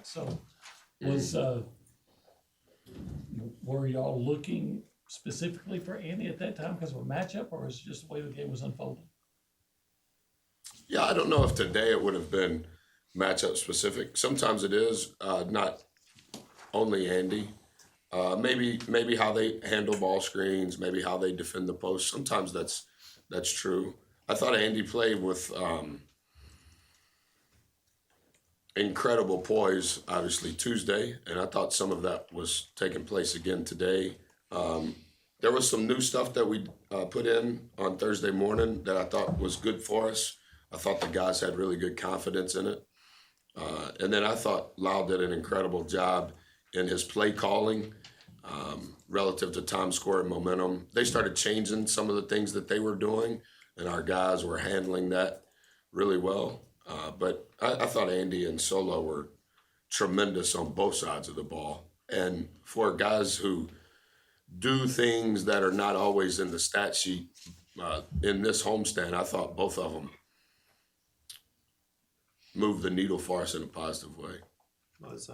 So were y'all looking specifically for Andy at that time because of a matchup, or was it just the way the game was unfolding? Yeah, I don't know if today it would have been matchup specific. Sometimes it is, not only Andy. Maybe how they handle ball screens, maybe how they defend the post. Sometimes that's true. I thought Andy played with incredible poise, obviously Tuesday, and I thought some of that was taking place again today. There was some new stuff that we put in on Thursday morning that I thought was good for us. I thought the guys had really good confidence in it. And then I thought Lau did an incredible job in his play calling relative to time, score, and momentum. They started changing some of the things that they were doing, and our guys were handling that really well. But I thought Andy and Solo were tremendous on both sides of the ball. And for guys who do things that are not always in the stat sheet in this homestand, I thought both of them moved the needle for us in a positive way. Was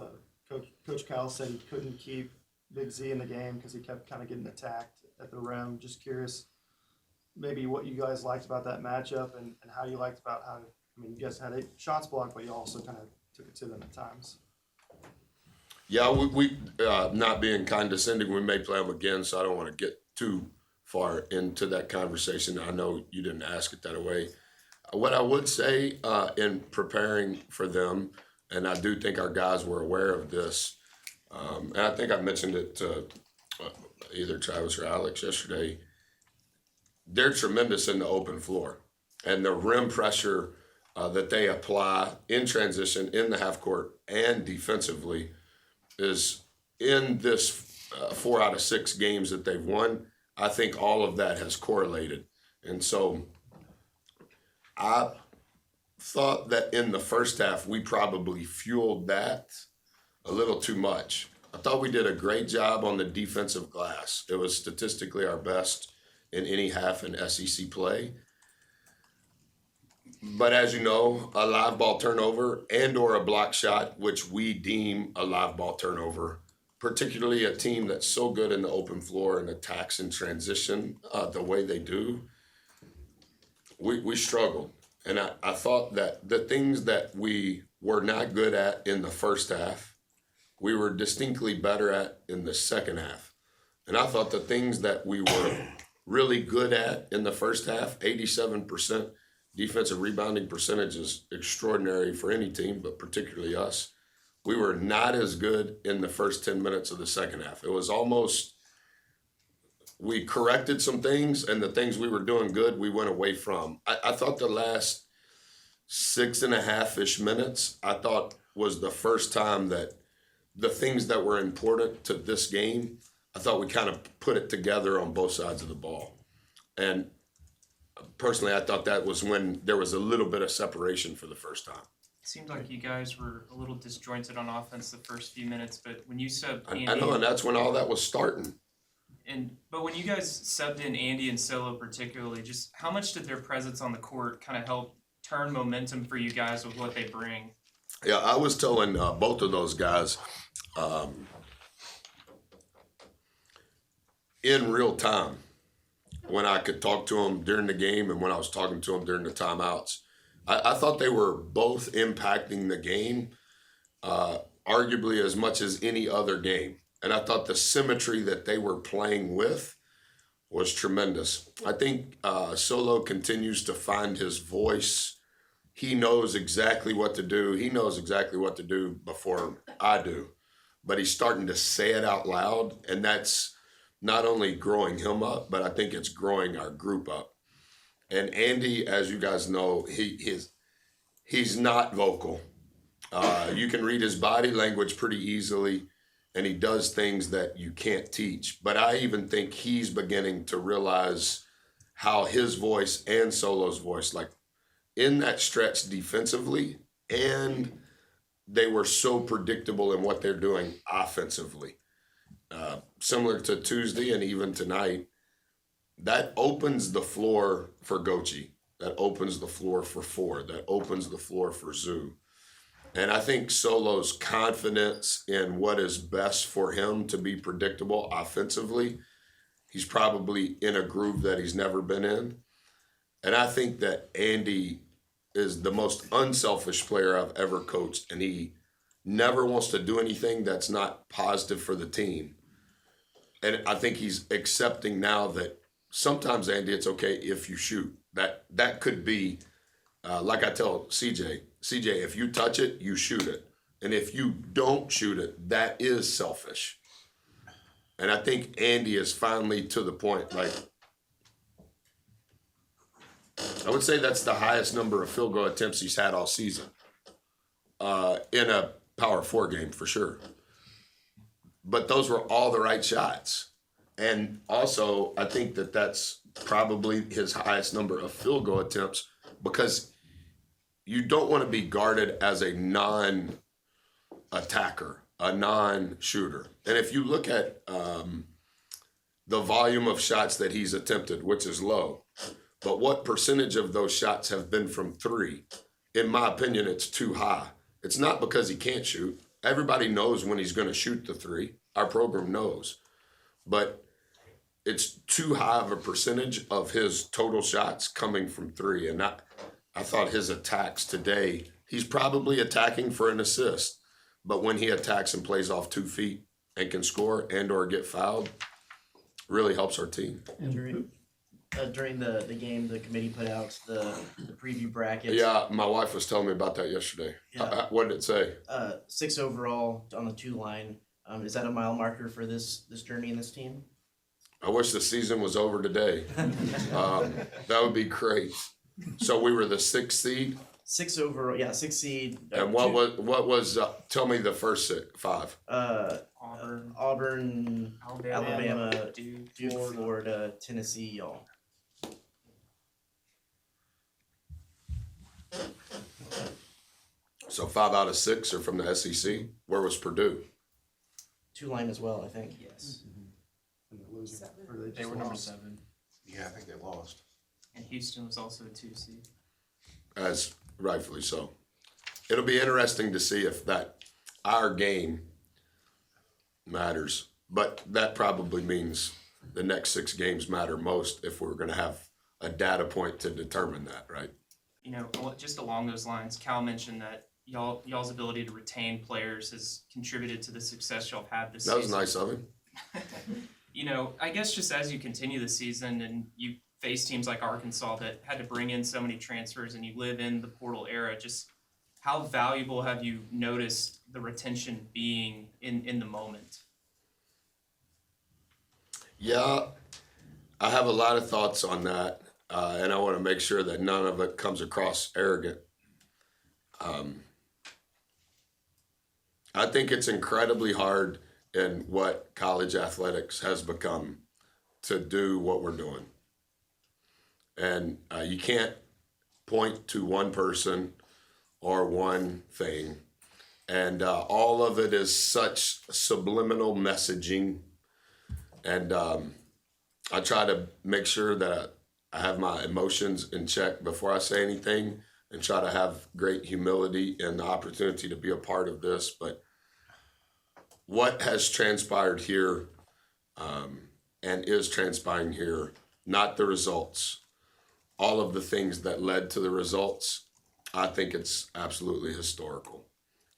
Coach Kyle said he couldn't keep Big Z in the game because he kept kind of getting attacked at the rim. Just curious, maybe what you guys liked about that matchup and how you liked about how, I mean, you guys had 8 shots blocked, but you also kind of took it to them at times. Yeah, we not being condescending, we may play them again, so I don't want to get too far into that conversation. I know you didn't ask it that way. What I would say in preparing for them, and I do think our guys were aware of this, and I think I mentioned it to either Travis or Alex yesterday, they're tremendous in the open floor. And the rim pressure that they apply in transition, in the half court, and defensively is in this 4 out of 6 games that they've won. I think all of that has correlated. And so I thought that in the first half, we probably fueled that a little too much. I thought we did a great job on the defensive glass. It was statistically our best in any half in SEC play. But as you know, a live ball turnover and or a block shot, which we deem a live ball turnover, particularly a team that's so good in the open floor and attacks in transition the way they do, we struggled. And I thought that the things that we were not good at in the first half, we were distinctly better at in the second half. And I thought the things that we were really good at in the first half, 87% defensive rebounding percentage is extraordinary for any team, but particularly us. We were not as good in the first 10 minutes of the second half. It was almost, we corrected some things, and the things we were doing good, we went away from. I thought the last 6.5-ish minutes, I thought was the first time that the things that were important to this game, I thought we kind of put it together on both sides of the ball. And personally, I thought that was when there was a little bit of separation for the first time. It seemed like you guys were a little disjointed on offense the first few minutes, but when you subbed Andy, I know, and that's when all that was starting. But when you guys subbed in Andy and Solo particularly, just how much did their presence on the court kind of help turn momentum for you guys with what they bring? Yeah, I was telling both of those guys in real time when I could talk to them during the game and when I was talking to them during the timeouts. I thought they were both impacting the game arguably as much as any other game. And I thought the symmetry that they were playing with was tremendous. I think Solo continues to find his voice. He knows exactly what to do. He knows exactly what to do before I do. But he's starting to say it out loud, and that's not only growing him up, but I think it's growing our group up. And Andy, as you guys know, he's not vocal. You can read his body language pretty easily, and he does things that you can't teach. But I even think he's beginning to realize how his voice and Solo's voice, like in that stretch defensively, and they were so predictable in what they're doing offensively. Similar to Tuesday and even tonight, that opens the floor for Gochi. That opens the floor for Ford. That opens the floor for Zoo. And I think Solo's confidence in what is best for him to be predictable offensively, he's probably in a groove that he's never been in. And I think that Andy is the most unselfish player I've ever coached, and he never wants to do anything that's not positive for the team. And I think he's accepting now that sometimes, Andy, it's okay if you shoot. That could be, like I tell CJ, if you touch it, you shoot it. And if you don't shoot it, that is selfish. And I think Andy is finally to the point, like, I would say that's the highest number of field goal attempts he's had all season in a Power 4 game for sure. But those were all the right shots. And also, I think that that's probably his highest number of field goal attempts because you don't want to be guarded as a non-attacker, a non-shooter. And if you look at the volume of shots that he's attempted, which is low, but what percentage of those shots have been from three? In my opinion, it's too high. It's not because he can't shoot. Everybody knows when he's going to shoot the three. Our program knows. But it's too high of a percentage of his total shots coming from three. And I thought his attacks today, he's probably attacking for an assist. But when he attacks and plays off 2 feet and can score and or get fouled, really helps our team. During the game, the committee put out the preview brackets. Yeah, my wife was telling me about that yesterday. Yeah. What did it say? 6 overall on the 2 line. Is that a mile marker for this journey in this team? I wish the season was over today. That would be great. So we were the 6th seed. 6 overall, yeah, 6 seed. And what was? Tell me the first 5. Auburn, Alabama, Duke, Florida, Tennessee, y'all. So 5 out of 6 are from the SEC. Where was Purdue? 2 line as well, I think. Yes. And they're losing, or They just were number lost. 7. Yeah, I think they lost. And Houston was also a 2 seed. As rightfully so. It'll be interesting to see if our game matters. But that probably means the next 6 games matter most if we're going to have a data point to determine that, right? You know, just along those lines, Cal mentioned that y'all's ability to retain players has contributed to the success y'all have had this That was season. nice of him. You know, I guess just as you continue the season and you face teams like Arkansas that had to bring in so many transfers and you live in the portal era, just how valuable have you noticed the retention being in the moment? Yeah, I have a lot of thoughts on that, and I want to make sure that none of it comes across arrogant. I think it's incredibly hard in what college athletics has become to do what we're doing. And you can't point to one person or one thing. And all of it is such subliminal messaging. And I try to make sure that I have my emotions in check before I say anything and try to have great humility and the opportunity to be a part of this. But what has transpired here and is transpiring here, not the results, all of the things that led to the results, I think it's absolutely historical.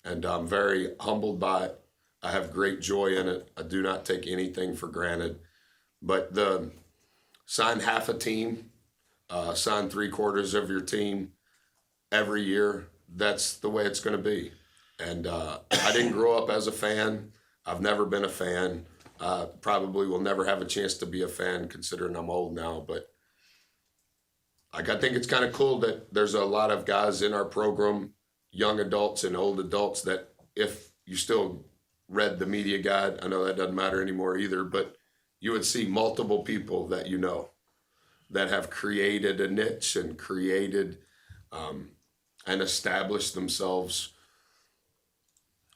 And I'm very humbled by it. I have great joy in it. I do not take anything for granted. But the sign half a team, sign 3/4 of your team every year, that's the way it's going to be. And I didn't grow up as a fan. I've never been a fan. Probably will never have a chance to be a fan considering I'm old now. But I think it's kind of cool that there's a lot of guys in our program, young adults and old adults, that if you still read the media guide, I know that doesn't matter anymore either, but you would see multiple people that you know that have created a niche and created and established themselves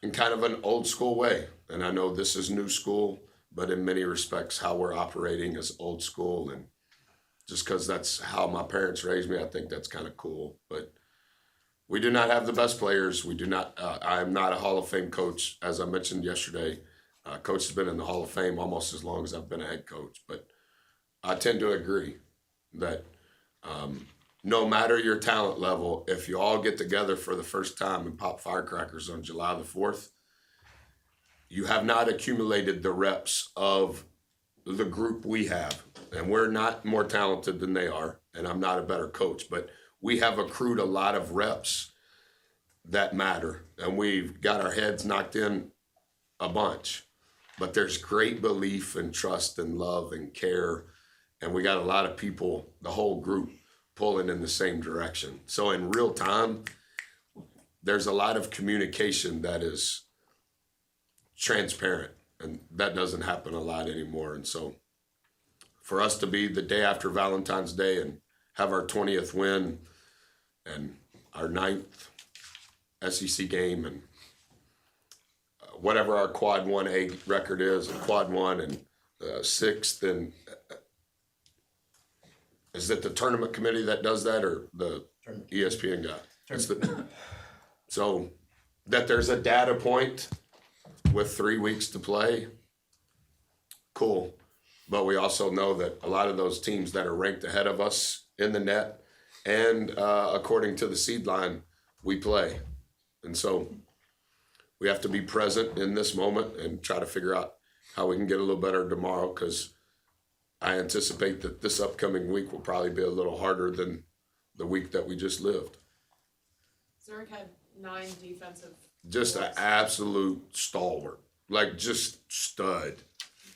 in kind of an old school way. And I know this is new school, but in many respects, how we're operating is old school. And just because that's how my parents raised me, I think that's kind of cool. But We do not have the best players. We do not. I am not a Hall of Fame coach, as I mentioned yesterday. Coach has been in the Hall of Fame almost as long as I've been a head coach. But I tend to agree that no matter your talent level, if you all get together for the first time and pop firecrackers on July the 4th, you have not accumulated the reps of the group we have. And we're not more talented than they are, and I'm not a better coach, but we have accrued a lot of reps that matter, and we've got our heads knocked in a bunch. But there's great belief and trust and love and care, and we got a lot of people, the whole group, pulling in the same direction. So in real time, there's a lot of communication that is transparent, and that doesn't happen a lot anymore. And so for us to be the day after Valentine's Day and have our 20th win and our 9th SEC game and whatever our quad 1A record is, and quad 1 and 6th, and is it the tournament committee that does that or the ESPN guy? So that there's a data point with 3 weeks to play, cool. But we also know that a lot of those teams that are ranked ahead of us in the net and according to the seed line, we play. And so we have to be present in this moment and try to figure out how we can get a little better tomorrow, because I anticipate that this upcoming week will probably be a little harder than the week that we just lived. Zurich had 9 defensive. Just an absolute stalwart, like just stud.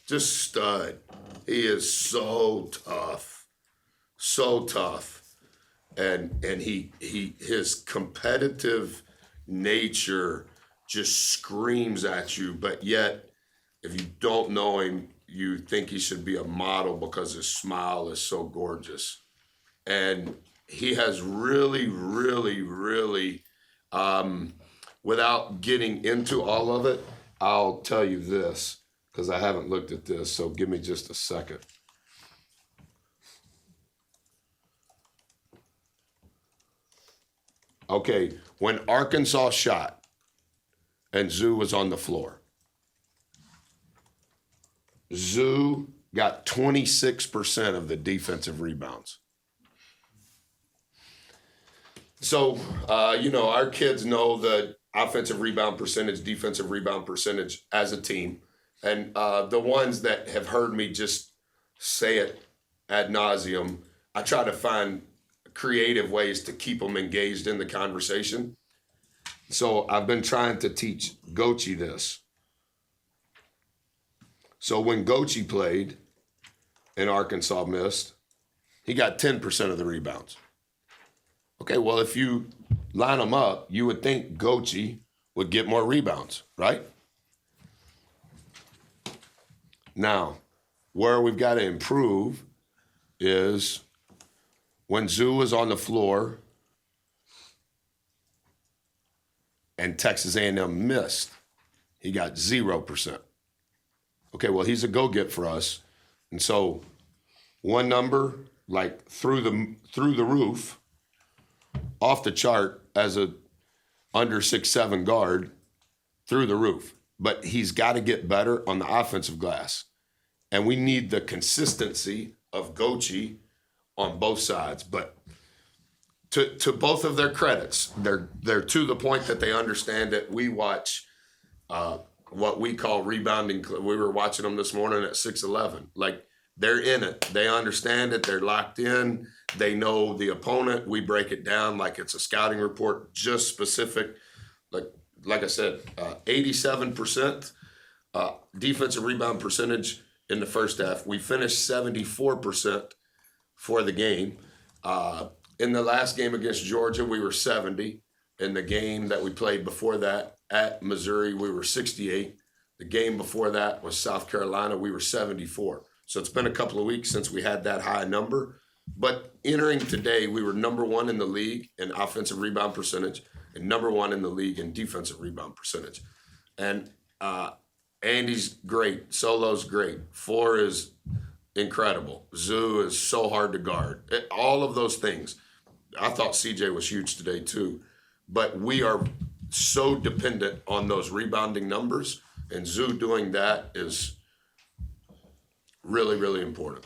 He is so tough, and his competitive nature just screams at you. But yet, if you don't know him, you think he should be a model because his smile is so gorgeous, and he has really, without getting into all of it, I'll tell you this, because I haven't looked at this, so give me just a second. Okay, when Arkansas shot and Zoo was on the floor, Zoo got 26% of the defensive rebounds. So, our kids know the offensive rebound percentage, defensive rebound percentage as a team. And the ones that have heard me just say it ad nauseum, I try to find creative ways to keep them engaged in the conversation. So I've been trying to teach Gochi this. So when Gochi played and Arkansas missed, he got 10% of the rebounds. Okay, well, if you line them up, you would think Gochi would get more rebounds, right? Now, where we've got to improve is when Zoo was on the floor and Texas A&M missed, he got 0%. Okay, well, he's a go-get for us. And so one number, like through the roof, off the chart as a under 6'7" guard, through the roof. But he's got to get better on the offensive glass. And we need the consistency of Gochi on both sides. But to both of their credits, they're to the point that they understand that we watch what we call rebounding. We were watching them this morning at 6'11". Like, they're in it. They understand it. They're locked in. They know the opponent. We break it down like it's a scouting report, just specific. Like I said, 87% defensive rebound percentage in the first half. We finished 74% for the game. In the last game against Georgia, we were 70. In the game that we played before that at Missouri, we were 68. The game before that was South Carolina. We were 74. So it's been a couple of weeks since we had that high number. But entering today, we were number 1 in the league in offensive rebound percentage and number 1 in the league in defensive rebound percentage. And Andy's great. Solo's great. 4 is incredible. Zoo is so hard to guard. All of those things. I thought CJ was huge today too. but we are so dependent on those rebounding numbers, and Zoo doing that is really, really important.